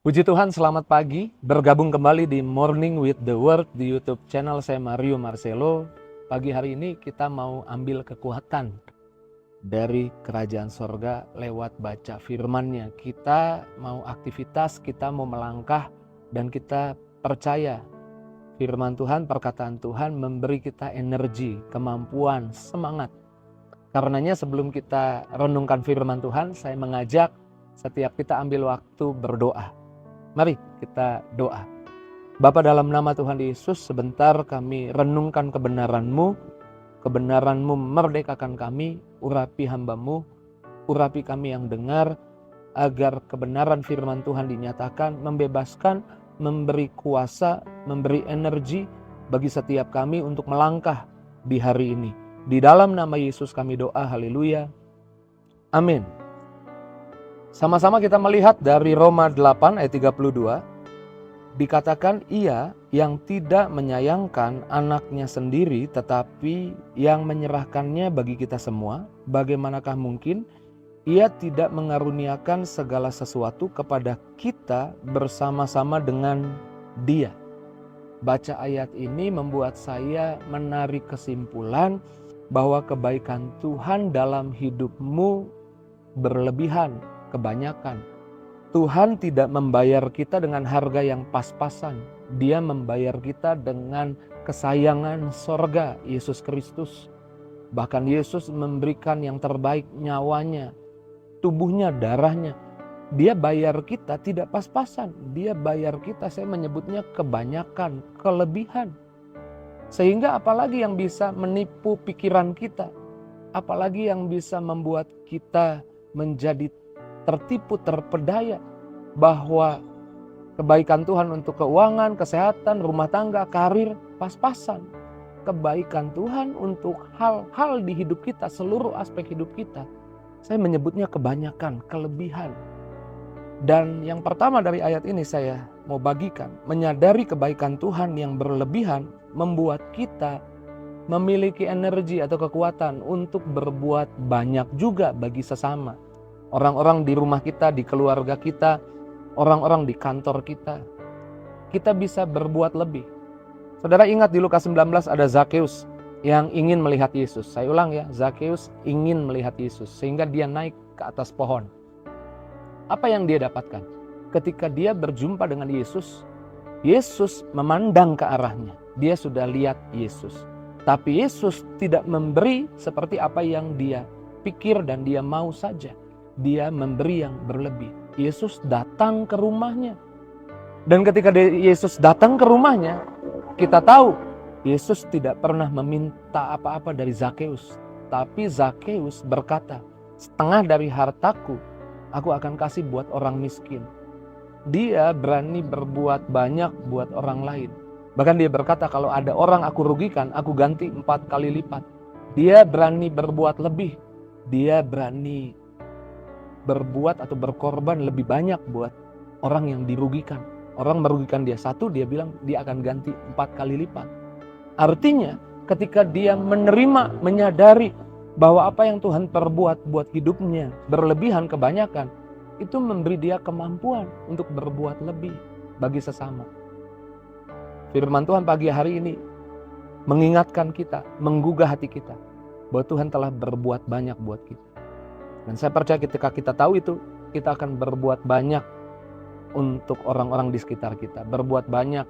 Puji Tuhan, selamat pagi. Bergabung kembali di Morning with the Word di YouTube channel saya Mario Marcelo. Pagi hari ini kita mau ambil kekuatan dari kerajaan sorga lewat baca firman-Nya. Kita mau aktivitas, kita mau melangkah, dan kita percaya firman Tuhan, perkataan Tuhan memberi kita energi, kemampuan, semangat. Karenanya sebelum kita renungkan firman Tuhan, saya mengajak setiap kita ambil waktu berdoa. Mari kita doa. Bapa, dalam nama Tuhan Yesus, sebentar kami renungkan kebenaran-Mu. Kebenaran-Mu merdekakan kami, urapi hamba-Mu, urapi kami yang dengar, agar kebenaran firman Tuhan dinyatakan, membebaskan, memberi kuasa, memberi energi bagi setiap kami untuk melangkah di hari ini. Di dalam nama Yesus kami doa, haleluya. Amin. Sama-sama kita melihat dari Roma 8 ayat 32, dikatakan ia yang tidak menyayangkan anaknya sendiri tetapi yang menyerahkannya bagi kita semua, bagaimanakah mungkin ia tidak mengaruniakan segala sesuatu kepada kita bersama-sama dengan Dia. Baca ayat ini membuat saya menarik kesimpulan bahwa kebaikan Tuhan dalam hidupmu berlebihan, kebanyakan. Tuhan tidak membayar kita dengan harga yang pas-pasan. Dia membayar kita dengan kesayangan sorga, Yesus Kristus. Bahkan Yesus memberikan yang terbaik, nyawanya, tubuhnya, darahnya. Dia bayar kita tidak pas-pasan. Dia bayar kita, saya menyebutnya kebanyakan, kelebihan. Sehingga apalagi yang bisa menipu pikiran kita? Apalagi yang bisa membuat kita menjadi tertipu, terpedaya bahwa kebaikan Tuhan untuk keuangan, kesehatan, rumah tangga, karir, pas-pasan. Kebaikan Tuhan untuk hal-hal di hidup kita, seluruh aspek hidup kita, saya menyebutnya kebanyakan, kelebihan. Dan yang pertama dari ayat ini saya mau bagikan, menyadari kebaikan Tuhan yang berlebihan membuat kita memiliki energi atau kekuatan untuk berbuat banyak juga bagi sesama. Orang-orang di rumah kita, di keluarga kita, orang-orang di kantor kita. Kita bisa berbuat lebih. Saudara ingat di Lukas 19 ada Zakheus yang ingin melihat Yesus. Saya ulang ya, Zakheus ingin melihat Yesus sehingga dia naik ke atas pohon. Apa yang dia dapatkan? Ketika dia berjumpa dengan Yesus, Yesus memandang ke arahnya. Dia sudah lihat Yesus. Tapi Yesus tidak memberi seperti apa yang dia pikir dan dia mau saja. Dia memberi yang berlebih. Yesus datang ke rumahnya. Dan ketika Yesus datang ke rumahnya, kita tahu Yesus tidak pernah meminta apa-apa dari Zakheus. Tapi Zakheus berkata, setengah dari hartaku aku akan kasih buat orang miskin. Dia berani berbuat banyak buat orang lain. Bahkan dia berkata, kalau ada orang aku rugikan, aku ganti 4 kali lipat. Dia berani berbuat lebih. Dia berani berbuat atau berkorban lebih banyak buat orang yang dirugikan. Orang merugikan dia 1, dia bilang dia akan ganti 4 kali lipat. Artinya ketika dia menerima, menyadari bahwa apa yang Tuhan perbuat buat hidupnya berlebihan, kebanyakan, itu memberi dia kemampuan untuk berbuat lebih bagi sesama. Firman Tuhan pagi hari ini mengingatkan kita, menggugah hati kita bahwa Tuhan telah berbuat banyak buat kita. Dan saya percaya ketika kita tahu itu, kita akan berbuat banyak untuk orang-orang di sekitar kita. Berbuat banyak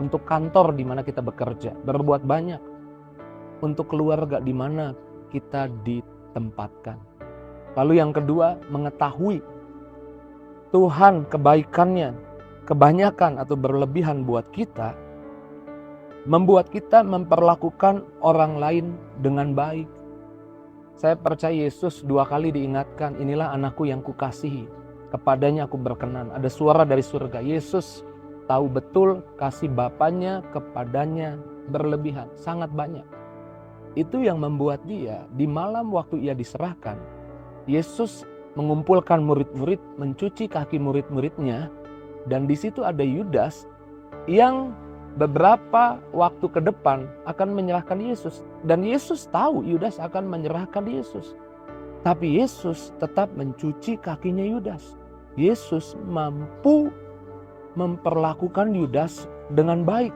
untuk kantor di mana kita bekerja. Berbuat banyak untuk keluarga di mana kita ditempatkan. Lalu yang kedua, mengetahui Tuhan kebaikannya, kebanyakan atau berlebihan buat kita, membuat kita memperlakukan orang lain dengan baik. Saya percaya Yesus 2 kali diingatkan, inilah anakku yang kukasihi, kepadanya aku berkenan. Ada suara dari surga. Yesus tahu betul kasih Bapanya kepadanya berlebihan, sangat banyak. Itu yang membuat dia di malam waktu ia diserahkan, Yesus mengumpulkan murid-murid, mencuci kaki murid-muridnya, dan di situ ada Yudas yang beberapa waktu ke depan akan menyerahkan Yesus. Dan Yesus tahu Yudas akan menyerahkan Yesus. Tapi Yesus tetap mencuci kakinya Yudas. Yesus mampu memperlakukan Yudas dengan baik.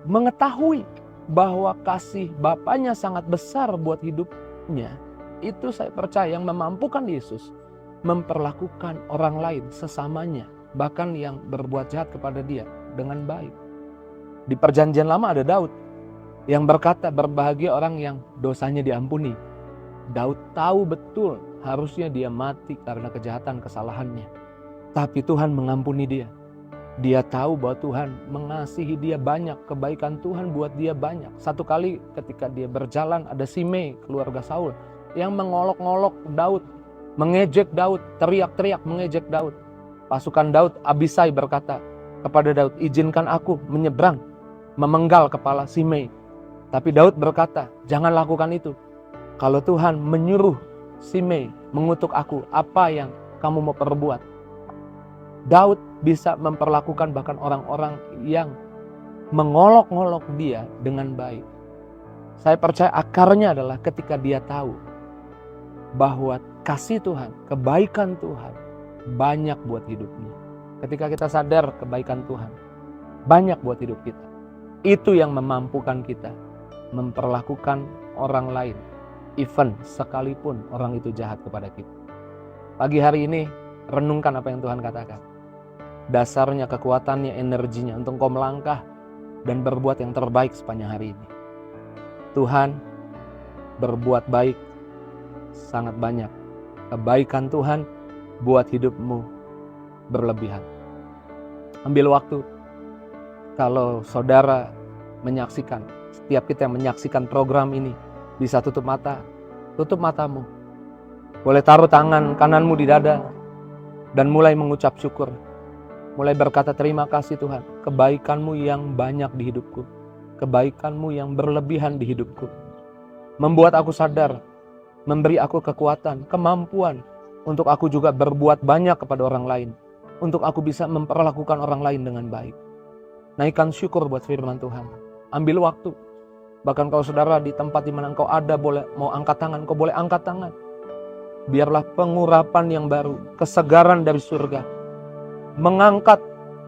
Mengetahui bahwa kasih Bapaknya sangat besar buat hidupnya, itu saya percaya yang memampukan Yesus memperlakukan orang lain, sesamanya, bahkan yang berbuat jahat kepada dia dengan baik. Di Perjanjian Lama ada Daud yang berkata, berbahagia orang yang dosanya diampuni. Daud tahu betul harusnya dia mati karena kejahatan kesalahannya, tapi Tuhan mengampuni dia. Dia tahu bahwa Tuhan mengasihi dia banyak, kebaikan Tuhan buat dia banyak. Satu kali ketika dia berjalan, ada Simei, keluarga Saul, yang mengolok-ngolok Daud, mengejek Daud, teriak-teriak mengejek Daud. Pasukan Daud, Abisai berkata kepada Daud, izinkan aku menyeberang, memenggal kepala Simei. Tapi Daud berkata, jangan lakukan itu. Kalau Tuhan menyuruh Simei mengutuk aku, apa yang kamu mau perbuat? Daud bisa memperlakukan bahkan orang-orang yang mengolok-ngolok dia dengan baik. Saya percaya akarnya adalah ketika dia tahu bahwa kasih Tuhan, kebaikan Tuhan banyak buat hidupnya. Ketika kita sadar kebaikan Tuhan banyak buat hidup kita, itu yang memampukan kita memperlakukan orang lain, even sekalipun orang itu jahat kepada kita. Pagi hari ini renungkan apa yang Tuhan katakan. Dasarnya, kekuatannya, energinya untuk engkau melangkah dan berbuat yang terbaik sepanjang hari ini. Tuhan berbuat baik sangat banyak. Kebaikan Tuhan buat hidupmu berlebihan. Ambil waktu. Kalau saudara menyaksikan, setiap kita yang menyaksikan program ini, bisa tutup mata. Tutup matamu. Boleh taruh tangan kananmu di dada dan mulai mengucap syukur. Mulai berkata, terima kasih Tuhan, kebaikan-Mu yang banyak di hidupku. Kebaikan-Mu yang berlebihan di hidupku. Membuat aku sadar, memberi aku kekuatan, kemampuan untuk aku juga berbuat banyak kepada orang lain. Untuk aku bisa memperlakukan orang lain dengan baik. Naikkan syukur buat firman Tuhan. Ambil waktu. Bahkan kalau saudara di tempat di mana engkau ada, boleh mau angkat tangan, kau boleh angkat tangan. Biarlah pengurapan yang baru, kesegaran dari surga mengangkat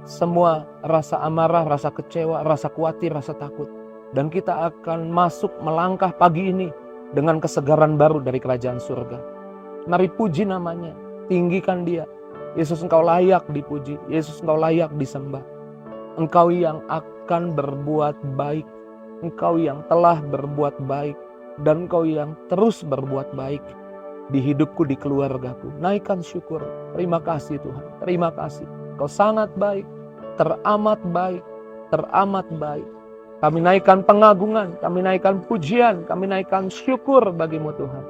semua rasa amarah, rasa kecewa, rasa khawatir, rasa takut. Dan kita akan masuk melangkah pagi ini dengan kesegaran baru dari kerajaan surga. Mari puji namanya, tinggikan dia. Yesus, engkau layak dipuji, Yesus engkau layak disembah. Engkau yang akan berbuat baik, engkau yang telah berbuat baik, dan engkau yang terus berbuat baik di hidupku, di keluargaku. Naikkan syukur. Terima kasih Tuhan. Terima kasih. Kau sangat baik. Teramat baik. Teramat baik. Kami naikkan pengagungan. Kami naikkan pujian. Kami naikkan syukur bagimu Tuhan.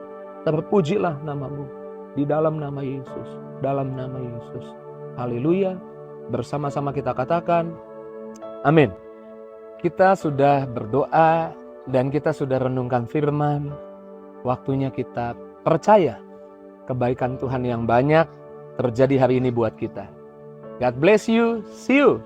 Terpujilah namamu. Di dalam nama Yesus. Dalam nama Yesus. Haleluya. Bersama-sama kita katakan amin. Kita sudah berdoa dan kita sudah renungkan firman. Waktunya kita percaya kebaikan Tuhan yang banyak terjadi hari ini buat kita. God bless you. See you.